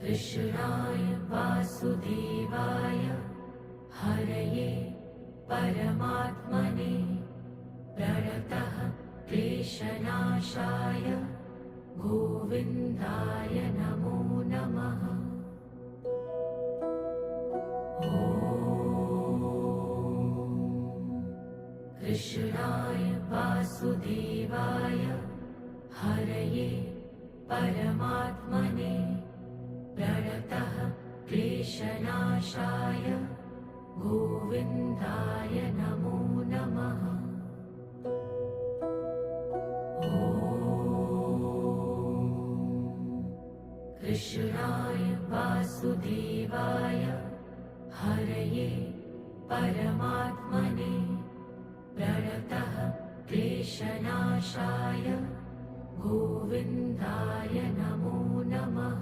कृष्णाय वासुदेवाय हरये परमात्मने प्रणतः क्लेशनाशाय गोविन्दाय नमो नमः। कृष्णाय वासुदेवाय हरये परमात्मने प्रणतः क्लेशनाशाय गोविन्दाय नमो नमः। कृष्णाय वासुदेवाय हरये परमात्मने प्रणतः क्लेशनाशाय गोविन्दाय नमो नमः।